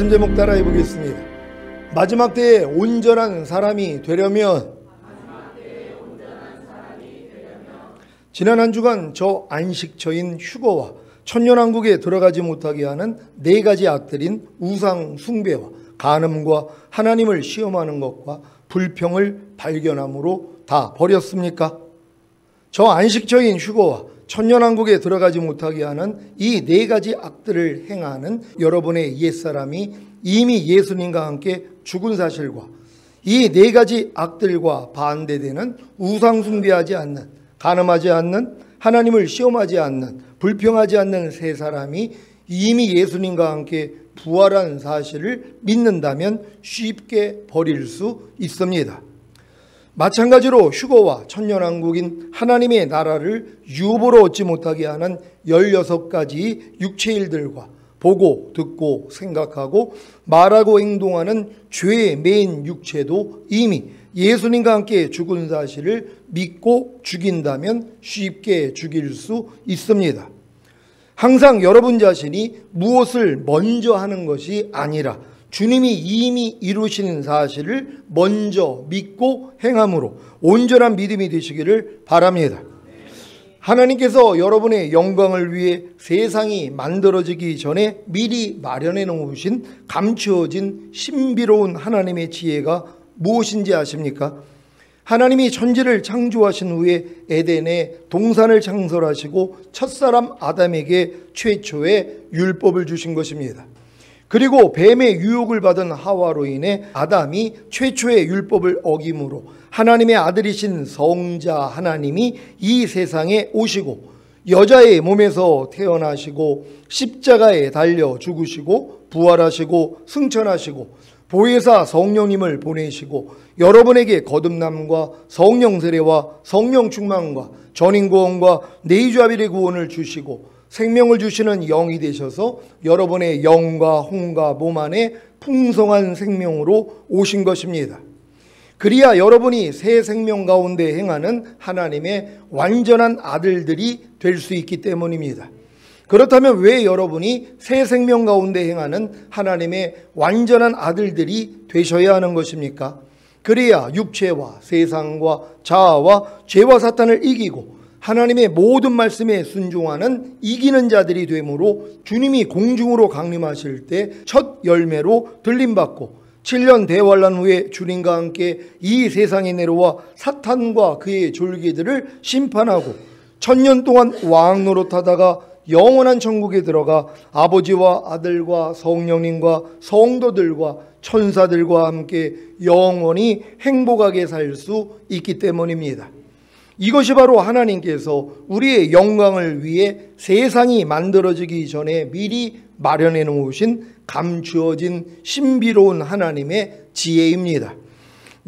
말씀 제목 따라해 보겠습니다. 마지막 때에 온전한 사람이 되려면 지난 한 주간 저 안식처인 휴거와 천년왕국에 들어가지 못하게 하는 네 가지 악들인 우상 숭배와 간음과 하나님을 시험하는 것과 불평을 발견함으로 다 버렸습니까? 저 안식처인 휴거와 천년왕국에 들어가지 못하게 하는 이 네 가지 악들을 행하는 여러분의 옛사람이 이미 예수님과 함께 죽은 사실과 이 네 가지 악들과 반대되는 우상 숭배하지 않는, 간음하지 않는, 하나님을 시험하지 않는, 불평하지 않는 세 사람이 이미 예수님과 함께 부활한 사실을 믿는다면 쉽게 버릴 수 있습니다. 마찬가지로 휴거와 천년왕국인 하나님의 나라를 유보로 얻지 못하게 하는 16가지 육체일들과 보고 듣고 생각하고 말하고 행동하는 죄의 메인 육체도 이미 예수님과 함께 죽은 사실을 믿고 죽인다면 쉽게 죽일 수 있습니다. 항상 여러분 자신이 무엇을 먼저 하는 것이 아니라 주님이 이미 이루신 사실을 먼저 믿고 행함으로 온전한 믿음이 되시기를 바랍니다. 하나님께서 여러분의 영광을 위해 세상이 만들어지기 전에 미리 마련해 놓으신 감추어진 신비로운 하나님의 지혜가 무엇인지 아십니까? 하나님이 천지를 창조하신 후에 에덴에 동산을 창설하시고 첫사람 아담에게 최초의 율법을 주신 것입니다. 그리고 뱀의 유혹을 받은 하와로 인해 아담이 최초의 율법을 어김으로 하나님의 아들이신 성자 하나님이 이 세상에 오시고 여자의 몸에서 태어나시고 십자가에 달려 죽으시고 부활하시고 승천하시고 보혜사 성령님을 보내시고 여러분에게 거듭남과 성령 세례와 성령 충만과 전인구원과 내주아빌의 구원을 주시고 생명을 주시는 영이 되셔서 여러분의 영과 혼과 몸 안에 풍성한 생명으로 오신 것입니다. 그리야 여러분이 새 생명 가운데 행하는 하나님의 완전한 아들들이 될 수 있기 때문입니다. 그렇다면 왜 여러분이 새 생명 가운데 행하는 하나님의 완전한 아들들이 되셔야 하는 것입니까? 그래야 육체와 세상과 자아와 죄와 사탄을 이기고 하나님의 모든 말씀에 순종하는 이기는 자들이 되므로 주님이 공중으로 강림하실 때 첫 열매로 들림받고 7년 대환란 후에 주님과 함께 이 세상에 내려와 사탄과 그의 졸개들을 심판하고 1000년 동안 왕 노릇하다가 영원한 천국에 들어가 아버지와 아들과 성령님과 성도들과 천사들과 함께 영원히 행복하게 살 수 있기 때문입니다. 이것이 바로 하나님께서 우리의 영광을 위해 세상이 만들어지기 전에 미리 마련해 놓으신 감추어진 신비로운 하나님의 지혜입니다.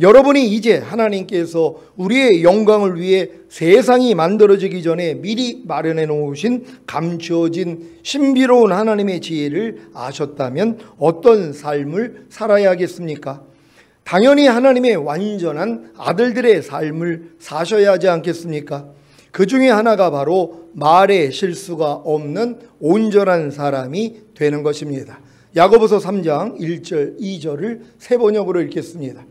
여러분이 이제 하나님께서 우리의 영광을 위해 세상이 만들어지기 전에 미리 마련해 놓으신 감추어진 신비로운 하나님의 지혜를 아셨다면 어떤 삶을 살아야 하겠습니까? 당연히 하나님의 완전한 아들들의 삶을 사셔야 하지 않겠습니까? 그 중에 하나가 바로 말에 실수가 없는 온전한 사람이 되는 것입니다. 야고보서 3장 1절 2절을 세 번역으로 읽겠습니다.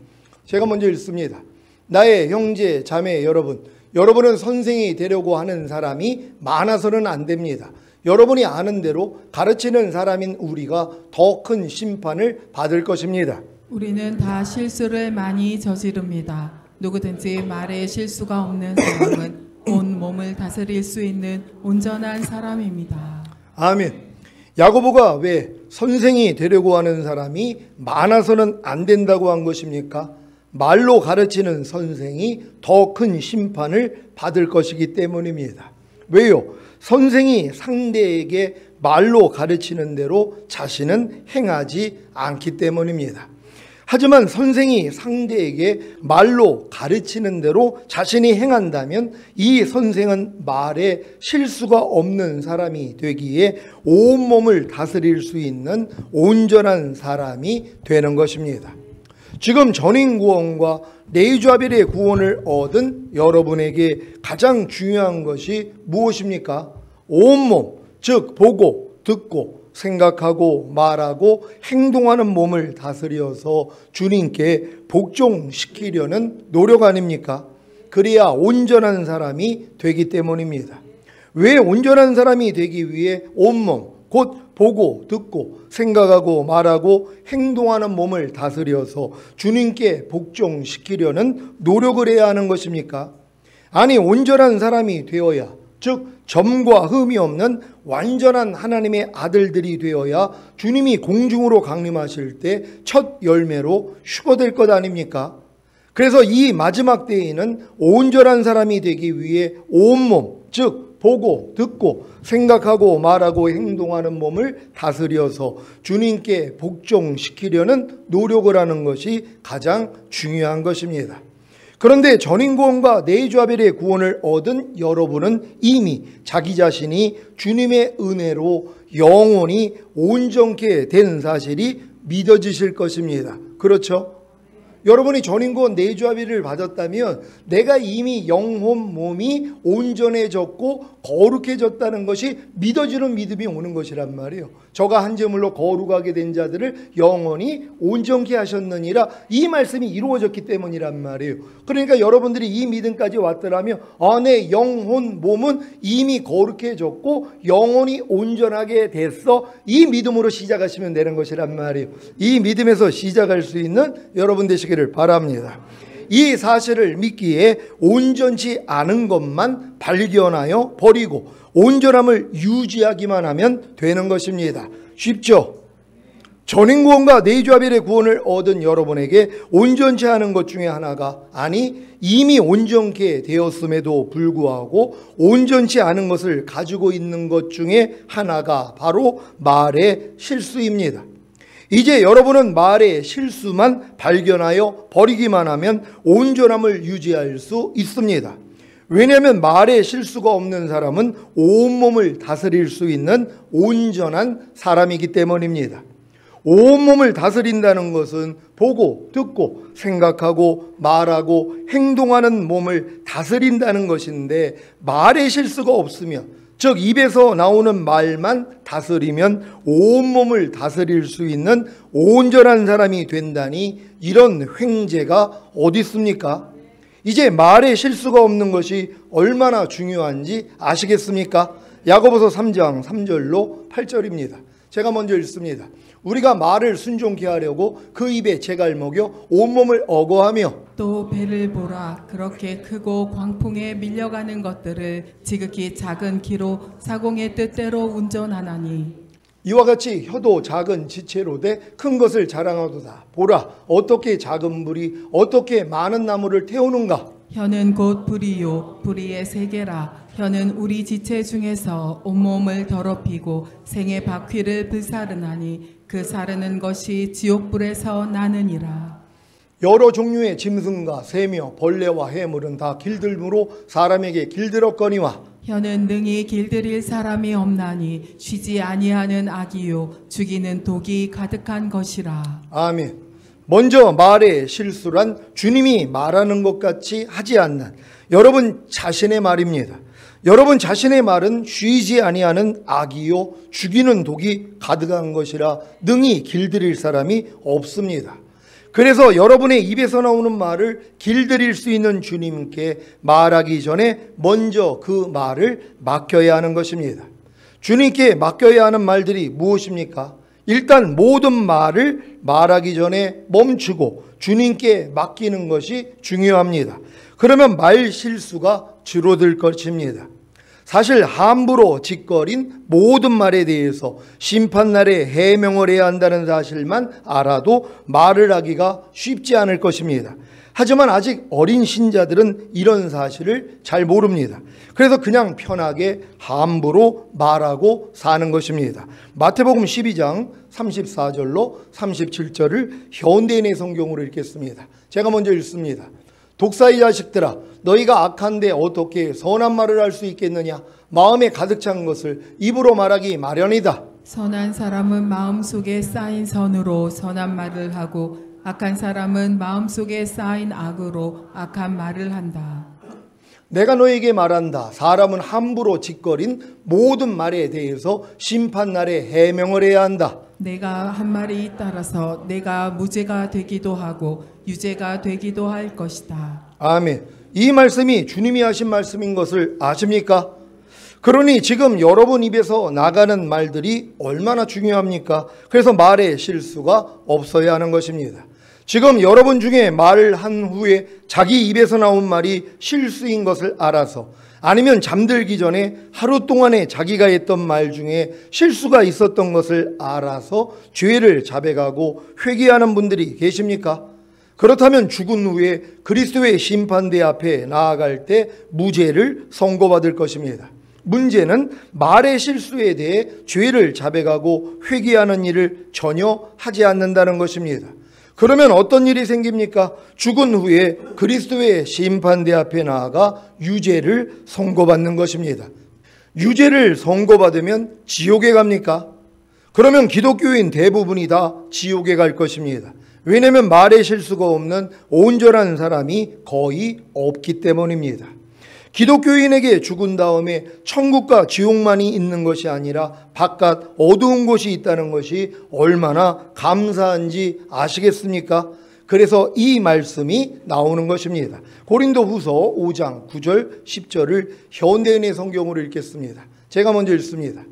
제가 먼저 읽습니다. 나의 형제 자매 여러분은 선생이 되려고 하는 사람이 많아서는 안 됩니다. 여러분이 아는 대로 가르치는 사람인 우리가 더 큰 심판을 받을 것입니다. 우리는 다 실수를 많이 저지릅니다. 누구든지 말에 실수가 없는 사람은 온 몸을 다스릴 수 있는 온전한 사람입니다. 아멘. 야고보가 왜 선생이 되려고 하는 사람이 많아서는 안 된다고 한 것입니까? 말로 가르치는 선생이 더 큰 심판을 받을 것이기 때문입니다. 왜요? 선생이 상대에게 말로 가르치는 대로 자신은 행하지 않기 때문입니다. 하지만 선생이 상대에게 말로 가르치는 대로 자신이 행한다면 이 선생은 말에 실수가 없는 사람이 되기에 온몸을 다스릴 수 있는 온전한 사람이 되는 것입니다. 지금 전인구원과 내주아빌의 구원을 얻은 여러분에게 가장 중요한 것이 무엇입니까? 온몸, 즉 보고 듣고 생각하고 말하고 행동하는 몸을 다스려서 주님께 복종시키려는 노력 아닙니까? 그래야 온전한 사람이 되기 때문입니다. 왜 온전한 사람이 되기 위해 온몸, 곧 보고 듣고 생각하고 말하고 행동하는 몸을 다스려서 주님께 복종시키려는 노력을 해야 하는 것입니까? 아니, 온전한 사람이 되어야, 즉 점과 흠이 없는 완전한 하나님의 아들들이 되어야 주님이 공중으로 강림하실 때 첫 열매로 휴거될 것 아닙니까? 그래서 이 마지막 때에는 온전한 사람이 되기 위해 온몸, 즉 보고 듣고 생각하고 말하고 행동하는 몸을 다스려서 주님께 복종시키려는 노력을 하는 것이 가장 중요한 것입니다. 그런데 전인구원과 내주아벨의 구원을 얻은 여러분은 이미 자기 자신이 주님의 은혜로 영원히 온전케 된 사실이 믿어지실 것입니다. 그렇죠? 여러분이 전인구원 내주아벨을 받았다면 내가 이미 영혼 몸이 온전해졌고 거룩해졌다는 것이 믿어지는 믿음이 오는 것이란 말이에요. 저가 한 제물로 거룩하게 된 자들을 영원히 온전케 하셨느니라, 이 말씀이 이루어졌기 때문이란 말이에요. 그러니까 여러분들이 이 믿음까지 왔더라면 내 영혼 몸은 이미 거룩해졌고 영원히 온전하게 됐어, 이 믿음으로 시작하시면 되는 것이란 말이에요. 이 믿음에서 시작할 수 있는 여러분 되시기를 바랍니다. 이 사실을 믿기에 온전치 않은 것만 발견하여 버리고 온전함을 유지하기만 하면 되는 것입니다. 쉽죠? 전인구원과 내주아벨의 구원을 얻은 여러분에게 온전치 않은 것 중에 하나가, 아니 이미 온전케 되었음에도 불구하고 온전치 않은 것을 가지고 있는 것 중에 하나가 바로 말의 실수입니다. 이제 여러분은 말의 실수만 발견하여 버리기만 하면 온전함을 유지할 수 있습니다. 왜냐하면 말의 실수가 없는 사람은 온몸을 다스릴 수 있는 온전한 사람이기 때문입니다. 온몸을 다스린다는 것은 보고 듣고 생각하고 말하고 행동하는 몸을 다스린다는 것인데, 말의 실수가 없으면, 즉 입에서 나오는 말만 다스리면 온몸을 다스릴 수 있는 온전한 사람이 된다니, 이런 횡재가 어디 있습니까? 이제 말의 실수가 없는 것이 얼마나 중요한지 아시겠습니까? 야고보서 3장 3절로 8절입니다. 제가 먼저 읽습니다. 우리가 말을 순종케 하려고 그 입에 재갈 먹여 온몸을 억어하며 또 배를 보라, 그렇게 크고 광풍에 밀려가는 것들을 지극히 작은 기로 사공의 뜻대로 운전하나니, 이와 같이 혀도 작은 지체로 돼 큰 것을 자랑하도다. 보라, 어떻게 작은 불이 어떻게 많은 나무를 태우는가. 혀는 곧 불이요 불의의 세계라. 혀는 우리 지체 중에서 온몸을 더럽히고 생의 바퀴를 불사르나니, 그 사르는 것이 지옥불에서 나느니라. 여러 종류의 짐승과 새며 벌레와 해물은 다 길들므로 사람에게 길들었거니와, 혀는 능히 길들일 사람이 없나니 쉬지 아니하는 악이요 죽이는 독이 가득한 것이라. 아멘. 먼저 말의 실수란 주님이 말하는 것 같이 하지 않는 여러분 자신의 말입니다. 여러분 자신의 말은 쉬지 아니하는 악이요 죽이는 독이 가득한 것이라 능히 길들일 사람이 없습니다. 그래서 여러분의 입에서 나오는 말을 길들일 수 있는 주님께 말하기 전에 먼저 그 말을 맡겨야 하는 것입니다. 주님께 맡겨야 하는 말들이 무엇입니까? 일단 모든 말을 말하기 전에 멈추고 주님께 맡기는 것이 중요합니다. 그러면 말 실수가 줄어들 것입니다. 사실 함부로 짓거린 모든 말에 대해서 심판날에 해명을 해야 한다는 사실만 알아도 말을 하기가 쉽지 않을 것입니다. 하지만 아직 어린 신자들은 이런 사실을 잘 모릅니다. 그래서 그냥 편하게 함부로 말하고 사는 것입니다. 마태복음 12장 34절로 37절을 현대인의 성경으로 읽겠습니다. 제가 먼저 읽습니다. 독사의 자식들아, 너희가 악한데 어떻게 선한 말을 할 수 있겠느냐? 마음에 가득 찬 것을 입으로 말하기 마련이다. 선한 사람은 마음속에 쌓인 선으로 선한 말을 하고, 악한 사람은 마음속에 쌓인 악으로 악한 말을 한다. 내가 너에게 말한다. 사람은 함부로 짓거린 모든 말에 대해서 심판날에 해명을 해야 한다. 내가 한 말이 따라서 내가 무죄가 되기도 하고 유죄가 되기도 할 것이다. 아멘. 이 말씀이 주님이 하신 말씀인 것을 아십니까? 그러니 지금 여러분 입에서 나가는 말들이 얼마나 중요합니까? 그래서 말에 실수가 없어야 하는 것입니다. 지금 여러분 중에 말을 한 후에 자기 입에서 나온 말이 실수인 것을 알아서, 아니면 잠들기 전에 하루 동안에 자기가 했던 말 중에 실수가 있었던 것을 알아서 죄를 자백하고 회개하는 분들이 계십니까? 그렇다면 죽은 후에 그리스도의 심판대 앞에 나아갈 때 무죄를 선고받을 것입니다. 문제는 말의 실수에 대해 죄를 자백하고 회개하는 일을 전혀 하지 않는다는 것입니다. 그러면 어떤 일이 생깁니까? 죽은 후에 그리스도의 심판대 앞에 나아가 유죄를 선고받는 것입니다. 유죄를 선고받으면 지옥에 갑니까? 그러면 기독교인 대부분이 다 지옥에 갈 것입니다. 왜냐하면 말의 실수가 없는 온전한 사람이 거의 없기 때문입니다. 기독교인에게 죽은 다음에 천국과 지옥만이 있는 것이 아니라 바깥 어두운 곳이 있다는 것이 얼마나 감사한지 아시겠습니까? 그래서 이 말씀이 나오는 것입니다. 고린도후서 5장 9절 10절을 현대인의 성경으로 읽겠습니다. 제가 먼저 읽습니다.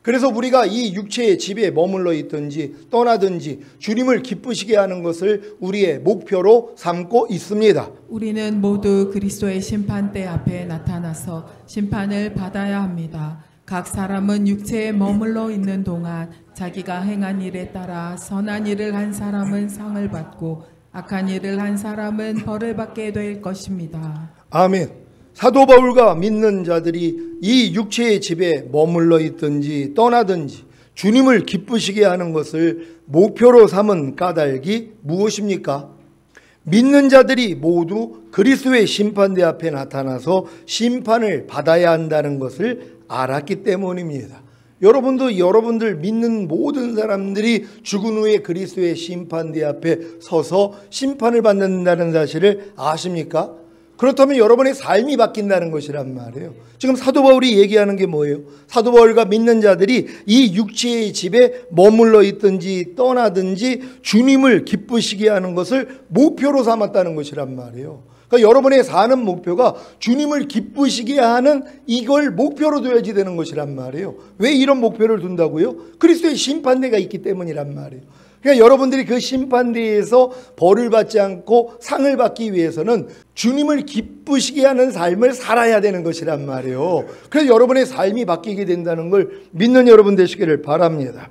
그래서 우리가 이 육체의 집에 머물러 있든지 떠나든지 주님을 기쁘시게 하는 것을 우리의 목표로 삼고 있습니다. 우리는 모두 그리스도의 심판대 앞에 나타나서 심판을 받아야 합니다. 각 사람은 육체에 머물러 있는 동안 자기가 행한 일에 따라 선한 일을 한 사람은 상을 받고 악한 일을 한 사람은 벌을 받게 될 것입니다. 아멘. 사도 바울과 믿는 자들이 이 육체의 집에 머물러 있든지 떠나든지 주님을 기쁘시게 하는 것을 목표로 삼은 까닭이 무엇입니까? 믿는 자들이 모두 그리스도의 심판대 앞에 나타나서 심판을 받아야 한다는 것을 알았기 때문입니다. 여러분들 믿는 모든 사람들이 죽은 후에 그리스도의 심판대 앞에 서서 심판을 받는다는 사실을 아십니까? 그렇다면 여러분의 삶이 바뀐다는 것이란 말이에요. 지금 사도 바울이 얘기하는 게 뭐예요? 사도 바울과 믿는 자들이 이 육체의 집에 머물러 있든지 떠나든지 주님을 기쁘시게 하는 것을 목표로 삼았다는 것이란 말이에요. 그러니까 여러분의 사는 목표가 주님을 기쁘시게 하는 이걸 목표로 둬야지 되는 것이란 말이에요. 왜 이런 목표를 둔다고요? 그리스도의 심판대가 있기 때문이란 말이에요. 그러니까 여러분들이 그 심판대에서 벌을 받지 않고 상을 받기 위해서는 주님을 기쁘시게 하는 삶을 살아야 되는 것이란 말이에요. 그래서 여러분의 삶이 바뀌게 된다는 걸 믿는 여러분 되시기를 바랍니다.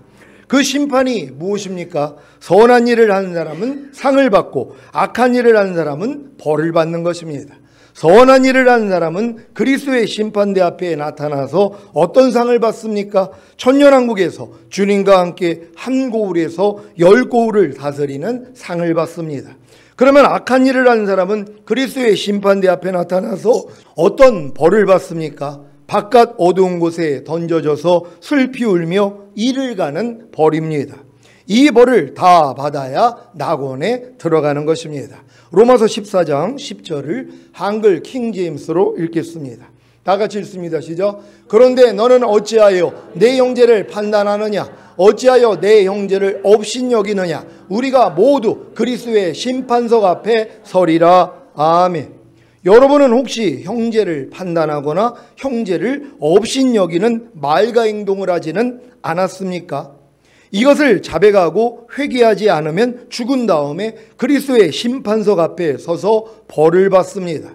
그 심판이 무엇입니까? 선한 일을 하는 사람은 상을 받고 악한 일을 하는 사람은 벌을 받는 것입니다. 선한 일을 하는 사람은 그리스도의 심판대 앞에 나타나서 어떤 상을 받습니까? 천년왕국에서 주님과 함께 한 고울에서 10고울을 다스리는 상을 받습니다. 그러면 악한 일을 하는 사람은 그리스도의 심판대 앞에 나타나서 어떤 벌을 받습니까? 바깥 어두운 곳에 던져져서 슬피 울며 이를 가는 벌입니다. 이 벌을 다 받아야 낙원에 들어가는 것입니다. 로마서 14장 10절을 한글 킹제임스로 읽겠습니다. 다 같이 읽습니다. 시작. 그런데 너는 어찌하여 내 형제를 판단하느냐? 어찌하여 내 형제를 업신여기느냐? 우리가 모두 그리스도의 심판석 앞에 서리라. 아멘. 여러분은 혹시 형제를 판단하거나 형제를 업신여기는 말과 행동을 하지는 않았습니까? 이것을 자백하고 회개하지 않으면 죽은 다음에 그리스도의 심판석 앞에 서서 벌을 받습니다.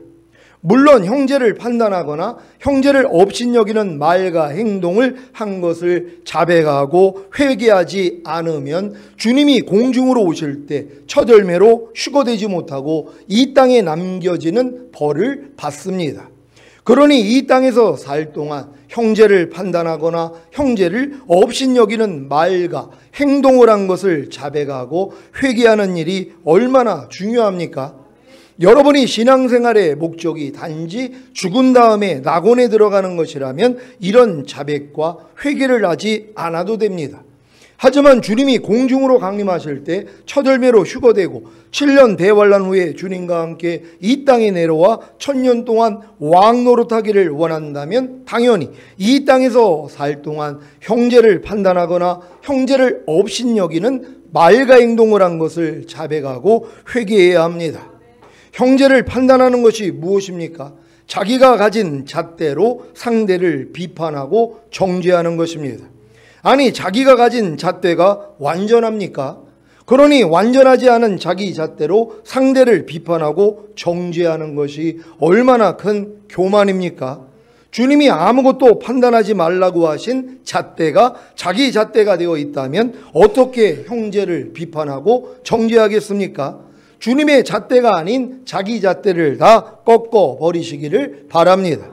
물론 형제를 판단하거나 형제를 업신여기는 말과 행동을 한 것을 자백하고 회개하지 않으면 주님이 공중으로 오실 때 첫 열매로 휴거되지 못하고 이 땅에 남겨지는 벌을 받습니다. 그러니 이 땅에서 살 동안 형제를 판단하거나 형제를 업신여기는 말과 행동을 한 것을 자백하고 회개하는 일이 얼마나 중요합니까? 여러분이 신앙생활의 목적이 단지 죽은 다음에 낙원에 들어가는 것이라면 이런 자백과 회개를 하지 않아도 됩니다. 하지만 주님이 공중으로 강림하실 때 첫 열매로 휴거되고 7년 대환란 후에 주님과 함께 이 땅에 내려와 1000년 동안 왕 노릇하기를 원한다면 당연히 이 땅에서 살 동안 형제를 판단하거나 형제를 업신여기는 말가 행동을 한 것을 자백하고 회개해야 합니다. 형제를 판단하는 것이 무엇입니까? 자기가 가진 잣대로 상대를 비판하고 정죄하는 것입니다. 아니, 자기가 가진 잣대가 완전합니까? 그러니 완전하지 않은 자기 잣대로 상대를 비판하고 정죄하는 것이 얼마나 큰 교만입니까? 주님이 아무것도 판단하지 말라고 하신 잣대가 자기 잣대가 되어 있다면 어떻게 형제를 비판하고 정죄하겠습니까? 주님의 잣대가 아닌 자기 잣대를 다 꺾어 버리시기를 바랍니다.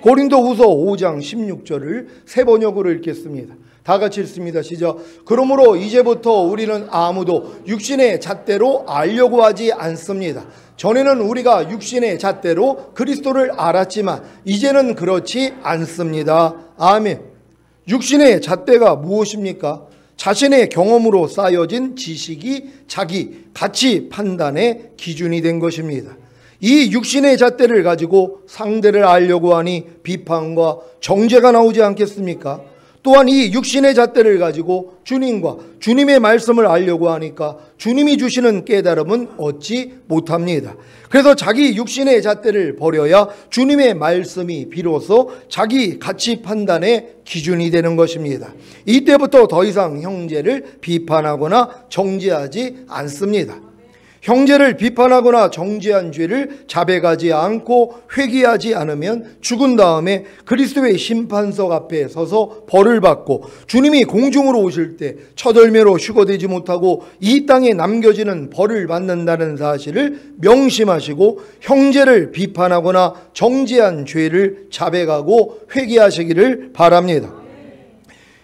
고린도후서 5장 16절을 새 번역으로 읽겠습니다. 다 같이 읽습니다. 시작. 그러므로 이제부터 우리는 아무도 육신의 잣대로 알려고 하지 않습니다. 전에는 우리가 육신의 잣대로 그리스도를 알았지만 이제는 그렇지 않습니다. 아멘. 육신의 잣대가 무엇입니까? 자신의 경험으로 쌓여진 지식이 자기 가치 판단의 기준이 된 것입니다. 이 육신의 잣대를 가지고 상대를 알려고 하니 비판과 정죄가 나오지 않겠습니까? 또한 이 육신의 잣대를 가지고 주님과 주님의 말씀을 알려고 하니까 주님이 주시는 깨달음은 얻지 못합니다. 그래서 자기 육신의 잣대를 버려야 주님의 말씀이 비로소 자기 가치 판단의 기준이 되는 것입니다. 이때부터 더 이상 형제를 비판하거나 정죄하지 않습니다. 형제를 비판하거나 정죄한 죄를 자백하지 않고 회개하지 않으면 죽은 다음에 그리스도의 심판석 앞에 서서 벌을 받고 주님이 공중으로 오실 때 첫 열매로 휴거되지 못하고 이 땅에 남겨지는 벌을 받는다는 사실을 명심하시고 형제를 비판하거나 정죄한 죄를 자백하고 회개하시기를 바랍니다.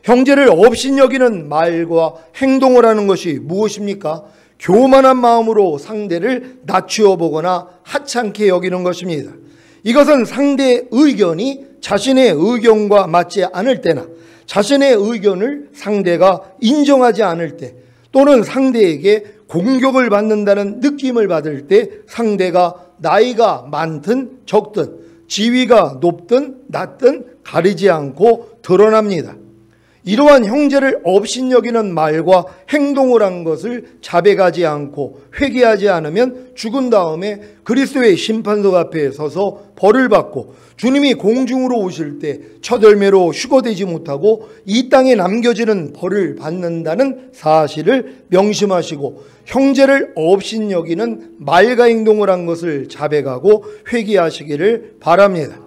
형제를 업신여기는 말과 행동을 하는 것이 무엇입니까? 교만한 마음으로 상대를 낮추어 보거나 하찮게 여기는 것입니다. 이것은 상대의 의견이 자신의 의견과 맞지 않을 때나 자신의 의견을 상대가 인정하지 않을 때 또는 상대에게 공격을 받는다는 느낌을 받을 때 상대가 나이가 많든 적든 지위가 높든 낮든 가리지 않고 드러납니다. 이러한 형제를 업신여기는 말과 행동을 한 것을 자백하지 않고 회개하지 않으면 죽은 다음에 그리스도의 심판석 앞에 서서 벌을 받고 주님이 공중으로 오실 때 첫 열매로 휴거되지 못하고 이 땅에 남겨지는 벌을 받는다는 사실을 명심하시고 형제를 업신여기는 말과 행동을 한 것을 자백하고 회개하시기를 바랍니다.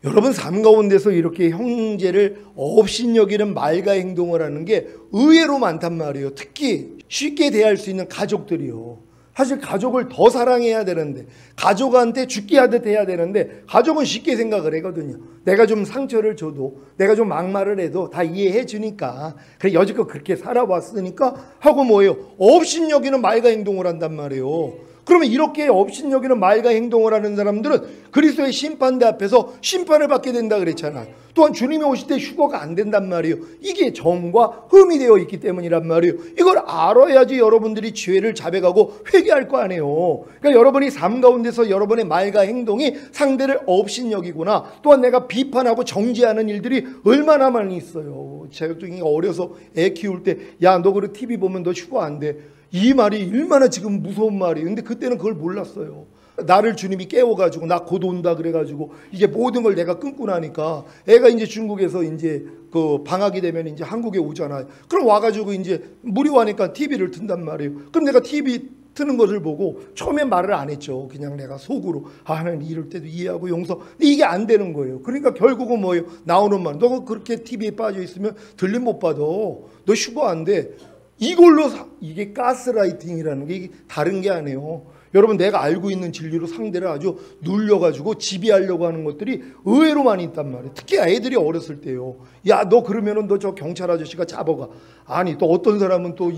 여러분 삶 가운데서 이렇게 형제를 업신여기는 말과 행동을 하는 게 의외로 많단 말이에요. 특히 쉽게 대할 수 있는 가족들이요. 사실 가족을 더 사랑해야 되는데 가족한테 죽게 하듯 해야 되는데 가족은 쉽게 생각을 하거든요. 내가 좀 상처를 줘도 내가 좀 막말을 해도 다 이해해 주니까 그래 여지껏 그렇게 살아왔으니까 하고 뭐예요? 업신여기는 말과 행동을 한단 말이에요. 그러면 이렇게 업신여기는 말과 행동을 하는 사람들은 그리스도의 심판대 앞에서 심판을 받게 된다 그랬잖아요. 또한 주님이 오실 때 휴거가 안 된단 말이에요. 이게 정과 흠이 되어 있기 때문이란 말이에요. 이걸 알아야지 여러분들이 죄를 자백하고 회개할 거 아니에요. 그러니까 여러분이 삶 가운데서 여러분의 말과 행동이 상대를 업신여기구나, 또한 내가 비판하고 정죄하는 일들이 얼마나 많이 있어요. 제가 어려서 애 키울 때 야 너 그래 TV 보면 너 휴거 안 돼. 이 말이 얼마나 지금 무서운 말이에요. 근데 그때는 그걸 몰랐어요. 나를 주님이 깨워가지고 나 곧 온다 그래가지고 이제 모든 걸 내가 끊고 나니까 애가 이제 중국에서 이제 그 방학이 되면 이제 한국에 오잖아요. 그럼 와가지고 이제 무료하니까 TV를 튼단 말이에요. 그럼 내가 TV 트는 것을 보고 처음엔 말을 안 했죠. 그냥 내가 속으로 하나님 이럴 때도 이해하고 용서. 근데 이게 안 되는 거예요. 그러니까 결국은 뭐예요? 나오는 말. 너 그렇게 TV에 빠져 있으면 들림 못 받아. 너 휴거 안 돼. 이걸로 이게 가스라이팅이라는 게 다른 게 아니에요. 여러분 내가 알고 있는 진리로 상대를 아주 눌려가지고 지배하려고 하는 것들이 의외로 많이 있단 말이에요. 특히 애들이 어렸을 때요. 야 너 그러면은 너 저 경찰 아저씨가 잡아가. 아니 또 어떤 사람은 또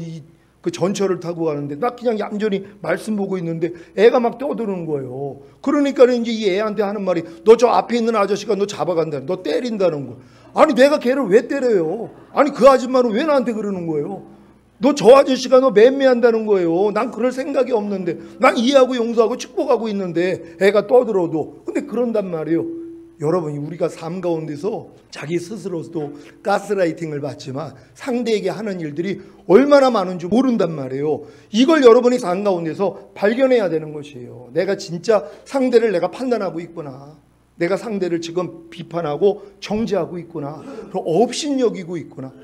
그 전철을 타고 가는데 나 그냥 얌전히 말씀 보고 있는데 애가 막 떠드는 거예요. 그러니까 이제 이 애한테 하는 말이 너 저 앞에 있는 아저씨가 너 잡아간다는, 너 때린다는 거야. 아니 내가 걔를 왜 때려요? 아니 그 아줌마는 왜 나한테 그러는 거예요? 너 저 아저씨가 너 맴매한다는 거예요. 난 그럴 생각이 없는데, 난 이해하고 용서하고 축복하고 있는데 애가 떠들어도. 근데 그런단 말이에요. 여러분이 우리가 삶 가운데서 자기 스스로도 가스라이팅을 받지만 상대에게 하는 일들이 얼마나 많은지 모른단 말이에요. 이걸 여러분이 삶 가운데서 발견해야 되는 것이에요. 내가 진짜 상대를 내가 판단하고 있구나. 내가 상대를 지금 비판하고 정죄하고 있구나. 업신여기고 있구나.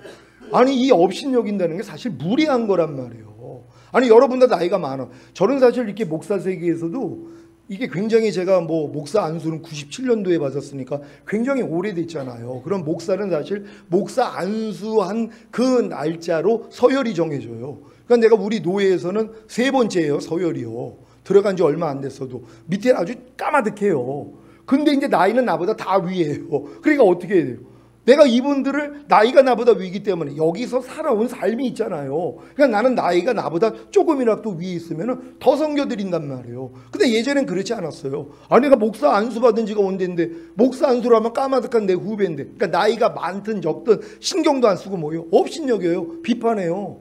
아니 이 업신여긴다는 게 사실 무리한 거란 말이에요. 아니 여러분 다 나이가 많아. 저는 사실 이렇게 목사 세계에서도 이게 굉장히 제가 뭐 목사 안수는 97년도에 받았으니까 굉장히 오래됐잖아요. 그럼 목사는 사실 목사 안수한 그 날짜로 서열이 정해져요. 그러니까 내가 우리 노예에서는 3번째예요. 서열이요. 들어간 지 얼마 안 됐어도 밑에 아주 까마득해요. 근데 이제 나이는 나보다 다 위에요. 그러니까 어떻게 해야 돼요? 내가 이분들을 나이가 나보다 위기 때문에 여기서 살아온 삶이 있잖아요. 그러니까 나는 나이가 나보다 조금이라도 위에 있으면 더 섬겨드린단 말이에요. 근데 예전엔 그렇지 않았어요. 아니 내가 목사 안수 받은 지가 언젠데 목사 안수를 하면 까마득한 내 후배인데, 그러니까 나이가 많든 적든 신경도 안 쓰고 뭐예요? 업신여겨요. 비판해요.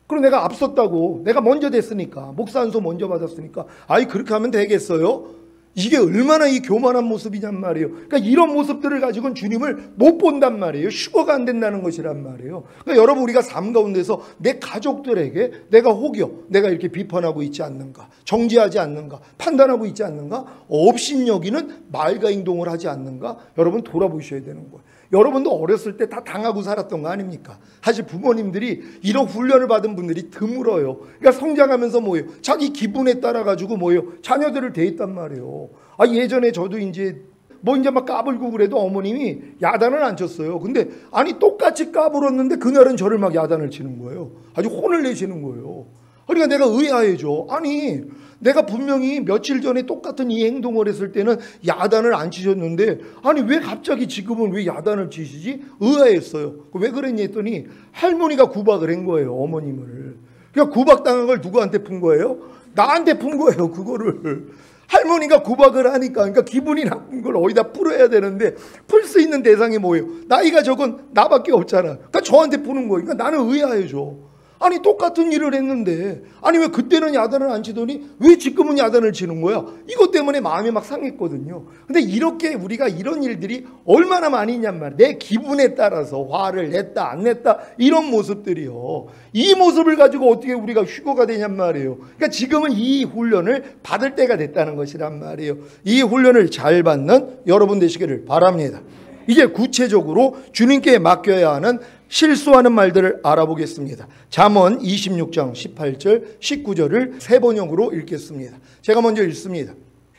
그럼 내가 앞섰다고, 내가 먼저 됐으니까, 목사 안수 먼저 받았으니까 아이 그렇게 하면 되겠어요? 이게 얼마나 이 교만한 모습이냔 말이에요. 그러니까 이런 모습들을 가지고는 주님을 못 본단 말이에요. 휴거가 안 된다는 것이란 말이에요. 그러니까 여러분 우리가 삶 가운데서 내 가족들에게 내가 혹여 내가 이렇게 비판하고 있지 않는가, 정죄하지 않는가, 판단하고 있지 않는가, 업신여기는 말과 행동을 하지 않는가, 여러분 돌아보셔야 되는 거예요. 여러분도 어렸을 때 다 당하고 살았던 거 아닙니까? 사실 부모님들이 이런 훈련을 받은 분들이 드물어요. 그러니까 성장하면서 뭐예요? 자기 기분에 따라 가지고 뭐예요? 자녀들을 대했단 말이에요. 아 예전에 저도 이제 막 까불고 그래도 어머님이 야단을 안 쳤어요. 근데 아니 똑같이 까불었는데 그날은 저를 막 야단을 치는 거예요. 아주 혼을 내시는 거예요. 그러니까 내가 의아해져. 아니 내가 분명히 며칠 전에 똑같은 이 행동을 했을 때는 야단을 안 치셨는데 아니 왜 갑자기 지금은 왜 야단을 치시지? 의아했어요. 왜 그랬니 했더니 할머니가 구박을 한 거예요. 어머님을. 그러니까 구박당한 걸 누구한테 푼 거예요? 나한테 푼 거예요. 그거를. 할머니가 구박을 하니까, 그러니까 기분이 나쁜 걸 어디다 풀어야 되는데 풀 수 있는 대상이 뭐예요? 나이가 적은 나밖에 없잖아. 그러니까 저한테 푸는 거예요. 그러니까 나는 의아해져. 아니 똑같은 일을 했는데 아니 왜 그때는 야단을 안 치더니 왜 지금은 야단을 치는 거야? 이것 때문에 마음이 막 상했거든요. 근데 이렇게 우리가 이런 일들이 얼마나 많이 있냔 말이야. 내 기분에 따라서 화를 냈다 안 냈다 이런 모습들이요. 이 모습을 가지고 어떻게 우리가 휴거가 되냔 말이에요. 그러니까 지금은 이 훈련을 받을 때가 됐다는 것이란 말이에요. 이 훈련을 잘 받는 여러분 되시기를 바랍니다. 이제 구체적으로 주님께 맡겨야 하는 실수하는 말들을 알아보겠습니다. 잠언 26장 18절 19절을 세 번역으로 읽겠습니다. 제가 먼저 읽습니다.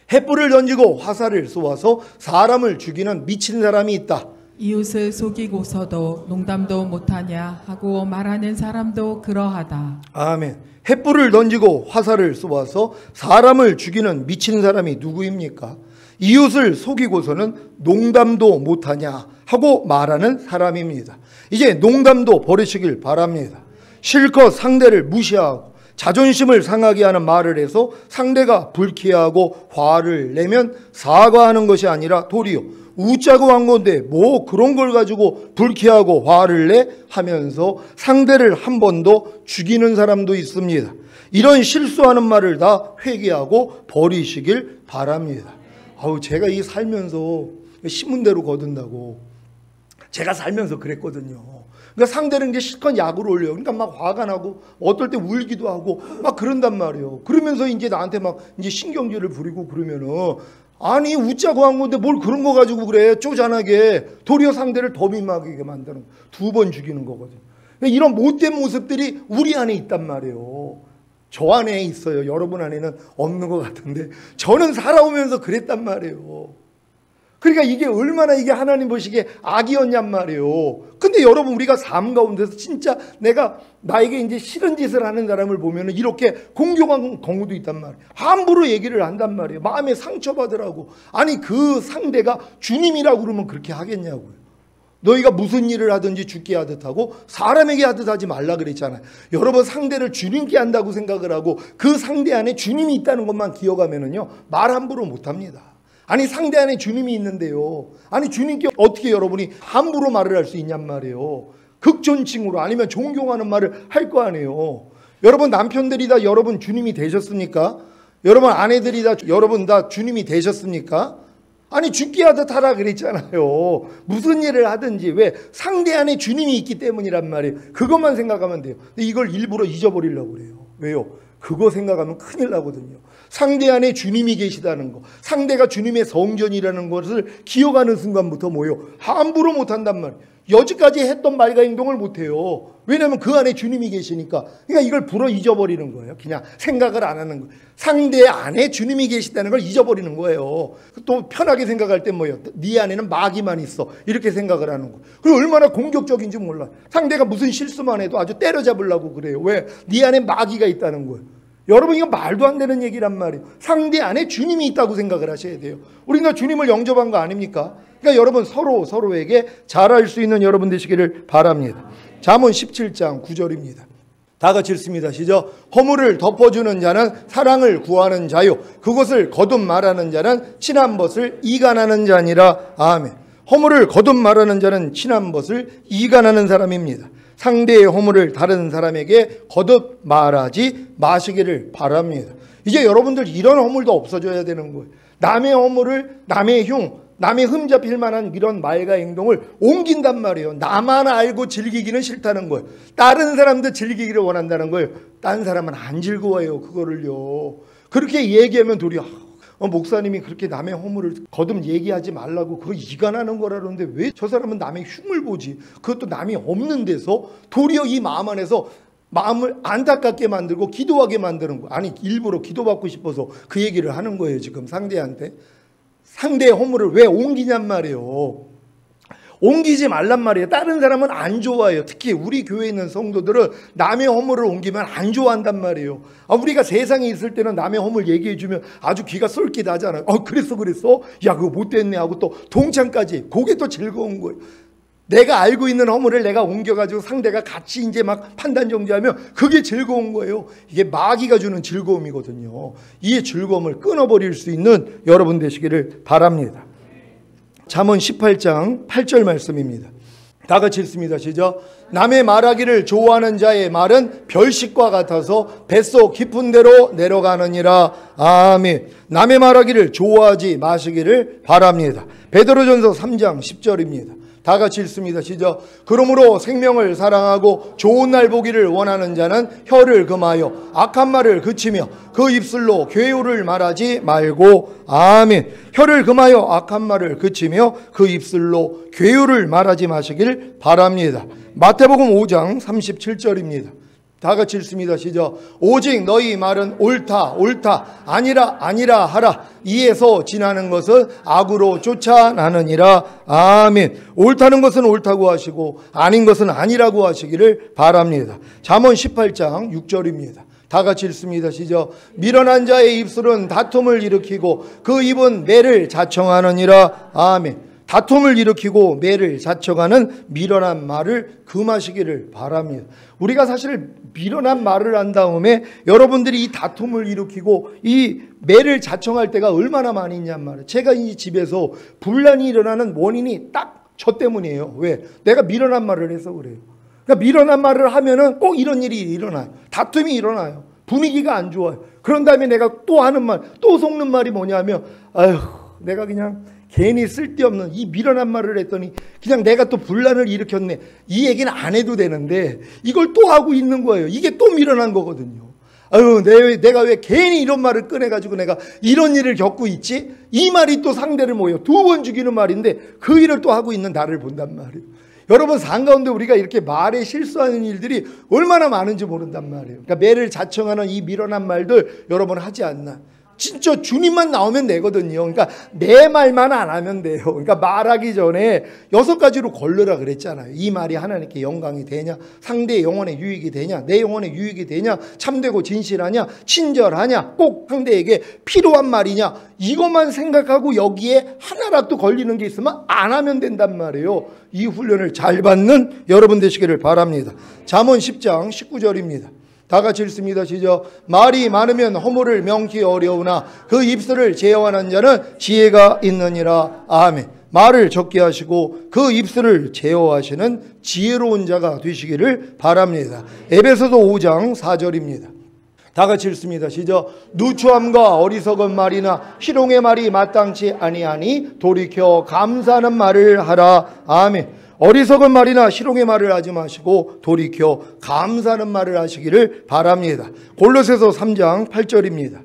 횃불을 던지고 화살을 쏘아서 사람을 죽이는 미친 사람이 있다. 이웃을 속이고서도 농담도 못하냐 하고 말하는 사람도 그러하다. 아멘. 횃불을 던지고 화살을 쏘아서 사람을 죽이는 미친 사람이 누구입니까? 이웃을 속이고서는 농담도 못하냐 하고 말하는 사람입니다. 이제 농담도 버리시길 바랍니다. 실컷 상대를 무시하고 자존심을 상하게 하는 말을 해서 상대가 불쾌하고 화를 내면 사과하는 것이 아니라 도리어 웃자고 한 건데 뭐 그런 걸 가지고 불쾌하고 화를 내 하면서 상대를 한 번 더 죽이는 사람도 있습니다. 이런 실수하는 말을 다 회개하고 버리시길 바랍니다. 제가 이 살면서 신문대로 거둔다고 제가 살면서 그랬거든요. 그러니까 상대는 이제 실컷 약을 올려요. 그러니까 막 화가 나고 어떨 때 울기도 하고 막 그런단 말이에요. 그러면서 이제 나한테 막 이제 신경질을 부리고 그러면은 아니 웃자고 한 건데 뭘 그런 거 가지고 그래. 쪼잔하게 도리어 상대를 더 민망하게 만드는 2번 죽이는 거거든요. 그러니까 이런 못된 모습들이 우리 안에 있단 말이에요. 저 안에 있어요. 여러분 안에는 없는 것 같은데 저는 살아오면서 그랬단 말이에요. 그러니까 이게 얼마나 이게 하나님 보시기에 악이었냔 말이에요. 근데 여러분 우리가 삶 가운데서 진짜 나에게 이제 싫은 짓을 하는 사람을 보면 이렇게 공경한 경우도 있단 말이에요. 함부로 얘기를 한단 말이에요. 마음에 상처받으라고. 아니 그 상대가 주님이라고 그러면 그렇게 하겠냐고요. 너희가 무슨 일을 하든지 죽게 하듯 하고 사람에게 하듯 하지 말라 그랬잖아요. 여러분 상대를 주님께 한다고 생각을 하고 그 상대 안에 주님이 있다는 것만 기억하면은요 말 함부로 못합니다. 아니 상대 안에 주님이 있는데요. 아니 주님께 어떻게 여러분이 함부로 말을 할 수 있냔 말이에요. 극존칭으로 아니면 존경하는 말을 할 거 아니에요. 여러분 남편들이 다 여러분 주님이 되셨습니까? 여러분 아내들이 다 여러분 다 주님이 되셨습니까? 아니 죽게 하듯 하라 그랬잖아요. 무슨 일을 하든지 왜 상대 안에 주님이 있기 때문이란 말이에요. 그것만 생각하면 돼요. 근데 이걸 일부러 잊어버리려고 그래요. 왜요? 그거 생각하면 큰일 나거든요. 상대 안에 주님이 계시다는 거, 상대가 주님의 성전이라는 것을 기억하는 순간부터 뭐예요? 함부로 못한단 말이에요. 여지까지 했던 말과 행동을 못해요. 왜냐하면 그 안에 주님이 계시니까. 그러니까 이걸 불어 잊어버리는 거예요. 그냥 생각을 안 하는 거예요. 상대 안에 주님이 계시다는 걸 잊어버리는 거예요. 또 편하게 생각할 땐 뭐예요? 네 안에는 마귀만 있어. 이렇게 생각을 하는 거예요. 그리고 얼마나 공격적인지 몰라. 상대가 무슨 실수만 해도 아주 때려잡으려고 그래요. 왜? 네 안에 마귀가 있다는 거예요. 여러분 이거 말도 안 되는 얘기란 말이에요. 상대 안에 주님이 있다고 생각을 하셔야 돼요. 우리가 주님을 영접한 거 아닙니까? 그러니까 여러분 서로에게 잘할 수 있는 여러분 되시기를 바랍니다. 잠언 17장 9절입니다. 다 같이 읽습니다. 시작. 허물을 덮어주는 자는 사랑을 구하는 자요 그것을 거듭 말하는 자는 친한 것을 이간하는 자니라. 아멘. 허물을 거듭 말하는 자는 친한 것을 이간하는 사람입니다. 상대의 허물을 다른 사람에게 거듭 말하지 마시기를 바랍니다. 이제 여러분들 이런 허물도 없어져야 되는 거예요. 남의 허물을 남의 흉 남의 흠잡힐 만한 이런 말과 행동을 옮긴단 말이에요. 나만 알고 즐기기는 싫다는 거예요. 다른 사람도 즐기기를 원한다는 거예요. 다른 사람은 안 즐거워해요. 그거를요. 그렇게 얘기하면 도리어 목사님이 그렇게 남의 허물을 거듭 얘기하지 말라고 그거 이간하는 거라는데 왜 저 사람은 남의 흉을 보지? 그것도 남이 없는 데서 도리어 이 마음 안에서 마음을 안타깝게 만들고 기도하게 만드는 거. 아니 일부러 기도받고 싶어서 그 얘기를 하는 거예요. 지금 상대한테. 상대의 허물을 왜 옮기냔 말이에요. 옮기지 말란 말이에요. 다른 사람은 안 좋아해요. 특히 우리 교회에 있는 성도들은 남의 허물을 옮기면 안 좋아한단 말이에요. 우리가 세상에 있을 때는 남의 허물 얘기해주면 아주 귀가 쏠깃하잖아요. 그랬어? 야 그거 못됐네 하고 또 동참까지. 그게 또 즐거운 거예요. 내가 알고 있는 허물을 내가 옮겨가지고 상대가 같이 이제 막 판단 정지하면 그게 즐거운 거예요. 이게 마귀가 주는 즐거움이거든요. 이 즐거움을 끊어버릴 수 있는 여러분 되시기를 바랍니다. 잠언 18장 8절 말씀입니다. 다 같이 읽습니다. 시작. 남의 말하기를 좋아하는 자의 말은 별식과 같아서 뱃속 깊은 데로 내려가느니라. 아멘. 남의 말하기를 좋아하지 마시기를 바랍니다. 베드로전서 3장 10절입니다. 다 같이 읽습니다. 시작. 그러므로 생명을 사랑하고 좋은 날 보기를 원하는 자는 혀를 금하여 악한 말을 그치며 그 입술로 괴우를 말하지 말고. 아멘. 혀를 금하여 악한 말을 그치며 그 입술로 괴우를 말하지 마시길 바랍니다. 마태복음 5장 37절입니다. 다 같이 읽습니다. 시작. 오직 너희 말은 옳다 아니라 하라. 이에서 지나는 것은 악으로 쫓아나느니라. 아멘. 옳다는 것은 옳다고 하시고 아닌 것은 아니라고 하시기를 바랍니다. 잠언 18장 6절입니다. 다 같이 읽습니다. 시작. 미련한 자의 입술은 다툼을 일으키고 그 입은 매를 자청하느니라. 아멘. 다툼을 일으키고 매를 자청하는 미련한 말을 금하시기를 바랍니다. 우리가 사실 미련한 말을 한 다음에 여러분들이 이 다툼을 일으키고 이 매를 자청할 때가 얼마나 많이 있냔 말이에요. 제가 이 집에서 분란이 일어나는 원인이 딱 저 때문이에요. 왜? 내가 미련한 말을 해서 그래요. 그러니까 미련한 말을 하면은 꼭 이런 일이 일어나요. 다툼이 일어나요. 분위기가 안 좋아요. 그런 다음에 내가 또 하는 말, 또 속는 말이 뭐냐면 아휴 내가 그냥 괜히 쓸데없는 이 미련한 말을 했더니 그냥 내가 또 분란을 일으켰네. 이 얘기는 안 해도 되는데 이걸 또 하고 있는 거예요. 이게 또 미련한 거거든요. 아유, 내가 왜 괜히 이런 말을 꺼내가지고 내가 이런 일을 겪고 있지? 이 말이 또 상대를 뭐예요? 2번 죽이는 말인데 그 일을 또 하고 있는 나를 본단 말이에요. 여러분 삶 가운데 우리가 이렇게 말에 실수하는 일들이 얼마나 많은지 모른단 말이에요. 그러니까 매를 자청하는 이 미련한 말들 여러분 하지 않나? 진짜 주님만 나오면 되거든요. 그러니까 내 말만 안 하면 돼요. 그러니까 말하기 전에 6가지로 걸르라 그랬잖아요. 이 말이 하나님께 영광이 되냐, 상대의 영혼에 유익이 되냐, 내 영혼에 유익이 되냐, 참되고 진실하냐, 친절하냐, 꼭 상대에게 필요한 말이냐, 이것만 생각하고 여기에 하나라도 걸리는 게 있으면 안 하면 된단 말이에요. 이 훈련을 잘 받는 여러분 되시기를 바랍니다. 잠언 10장 19절입니다. 다 같이 읽습니다. 시작. 말이 많으면 허물을 명키 어려우나 그 입술을 제어하는 자는 지혜가 있느니라. 아멘. 말을 적게 하시고 그 입술을 제어하시는 지혜로운 자가 되시기를 바랍니다. 에베소서 5장 4절입니다. 다 같이 읽습니다. 시작. 누추함과 어리석은 말이나 희롱의 말이 마땅치 아니하니 돌이켜 감사하는 말을 하라. 아멘. 어리석은 말이나 희롱의 말을 하지 마시고 돌이켜 감사하는 말을 하시기를 바랍니다. 골로새서 3장 8절입니다.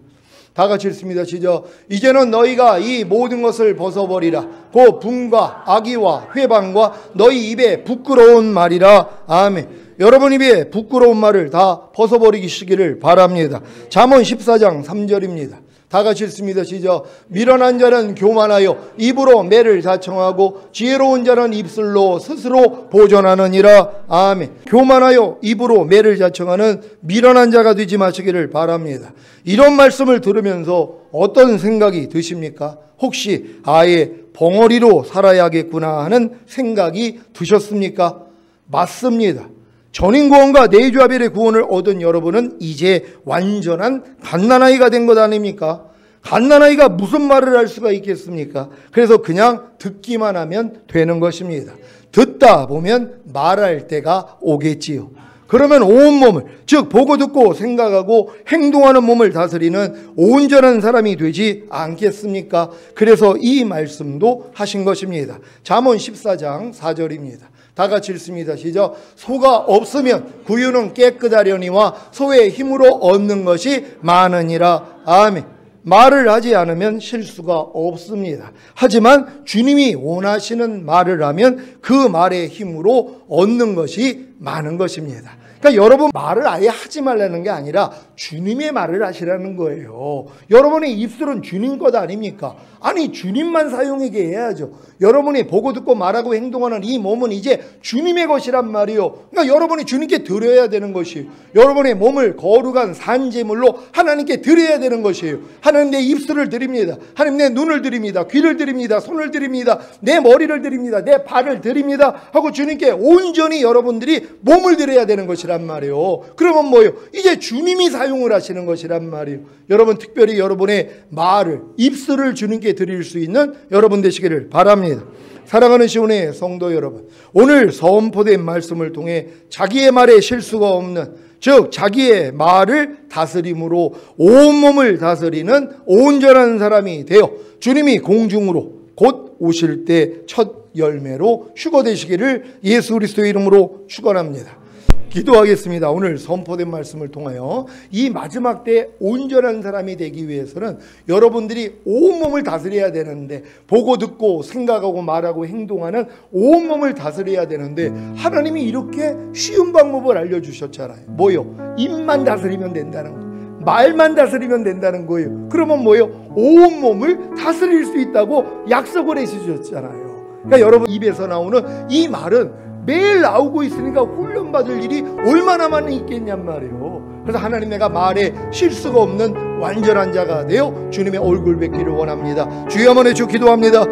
다 같이 읽습니다. 시작. 이제는 너희가 이 모든 것을 벗어버리라. 곧 분과 악의와 회방과 너희 입에 부끄러운 말이라. 아멘. 여러분 입에 부끄러운 말을 다 벗어버리시기를 바랍니다. 잠언 14장 3절입니다. 다 같이 읽습니다. 시작. 미련한 자는 교만하여 입으로 매를 자청하고 지혜로운 자는 입술로 스스로 보존하느니라. 아멘. 교만하여 입으로 매를 자청하는 미련한 자가 되지 마시기를 바랍니다. 이런 말씀을 들으면서 어떤 생각이 드십니까? 혹시 아예 벙어리로 살아야겠구나 하는 생각이 드셨습니까? 맞습니다. 전인구원과 내주아벨의 구원을 얻은 여러분은 이제 완전한 갓난아이가 된 것 아닙니까? 갓난아이가 무슨 말을 할 수가 있겠습니까? 그래서 그냥 듣기만 하면 되는 것입니다. 듣다 보면 말할 때가 오겠지요. 그러면 온몸을, 즉 보고 듣고 생각하고 행동하는 몸을 다스리는 온전한 사람이 되지 않겠습니까? 그래서 이 말씀도 하신 것입니다. 잠언 14장 4절입니다. 다 같이 읽습니다. 시작. 소가 없으면 구유는 깨끗하려니와 소의 힘으로 얻는 것이 많으니라. 아멘. 말을 하지 않으면 실수가 없습니다. 하지만 주님이 원하시는 말을 하면 그 말의 힘으로 얻는 것이 많은 것입니다. 그러니까 여러분 말을 아예 하지 말라는 게 아니라 주님의 말을 하시라는 거예요. 여러분의 입술은 주님 것 아닙니까? 아니 주님만 사용하게 해야죠. 여러분이 보고 듣고 말하고 행동하는 이 몸은 이제 주님의 것이란 말이요. 그러니까 여러분이 주님께 드려야 되는 것이에요. 여러분의 몸을 거룩한 산제물로 하나님께 드려야 되는 것이에요. 하나님 내 입술을 드립니다. 하나님 내 눈을 드립니다. 귀를 드립니다. 손을 드립니다. 내 머리를 드립니다. 내 발을 드립니다. 하고 주님께 온전히 여러분들이 몸을 드려야 되는 것이란 말이에요. 그러면 뭐예요? 이제 주님이 사용을 하시는 것이란 말이에요. 여러분 특별히 여러분의 말을, 입술을 주님께 드릴 수 있는 여러분 되시기를 바랍니다. 사랑하는 시온의 성도 여러분, 오늘 선포된 말씀을 통해 자기의 말에 실수가 없는, 즉 자기의 말을 다스림으로 온몸을 다스리는 온전한 사람이 되어 주님이 공중으로 곧 오실 때 첫 열매로 휴거 되시기를 예수 그리스도의 이름으로 축원합니다. 기도하겠습니다. 오늘 선포된 말씀을 통하여 이 마지막 때 온전한 사람이 되기 위해서는 여러분들이 온몸을 다스려야 되는데, 보고 듣고 생각하고 말하고 행동하는 온몸을 다스려야 되는데 하나님이 이렇게 쉬운 방법을 알려주셨잖아요. 뭐요? 입만 다스리면 된다는 거예요. 말만 다스리면 된다는 거예요. 그러면 뭐요? 온몸을 다스릴 수 있다고 약속을 해주셨잖아요. 그러니까 여러분 입에서 나오는 이 말은 매일 나오고 있으니까 훈련받을 일이 얼마나 많이 있겠냔 말이에요. 그래서 하나님, 내가 말에 실수가 없는 완전한 자가 되어 주님의 얼굴 뵙기를 원합니다. 주여 한번 해주 기도합니다.